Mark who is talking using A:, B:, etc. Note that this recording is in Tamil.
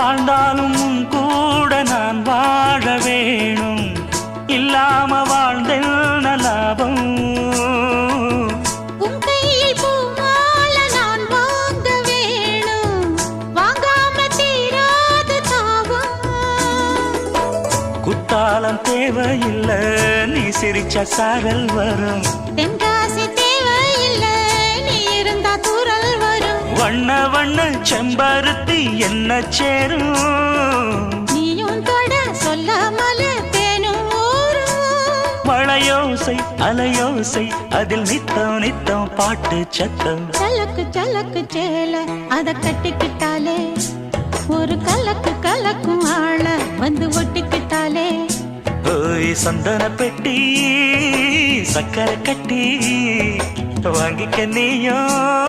A: வாழ்ந்தாலும் உன் கூட நான் வாழ வேணும், இல்லாம வாழ்ந்தென்ன லாபம்?
B: உன் கையில் பூமால நான் வாங்க வேணும், வாங்காம தீராத தாபம்.
A: குத்தாலம் தேவையில்லை, நீ சிரிச்ச சாரல் வரும்.
B: தென்காசி தேவையில்லை, நீ இருந்தா தூரல் வரும்.
A: வண்ண வண்ண செம்பருத்தி என்ன சேரும்,
B: நீயும் தொட சொல்லாமல தேனும் ஊரும்.
A: மழையோசை அலையோசை அதில் நித்தம் நித்தம் பாட்டு சத்தம்.
B: சலக்கு சலக்கு சேல அத கட்டிக்கிட்டாலே, ஒரு கலக்கு கலக்கும் ஆள வந்து ஒட்டிக்கிட்டாலே.
A: ஓய் சந்தன பெட்டி சக்கரை கட்டி வாங்கிக்க நீயும்.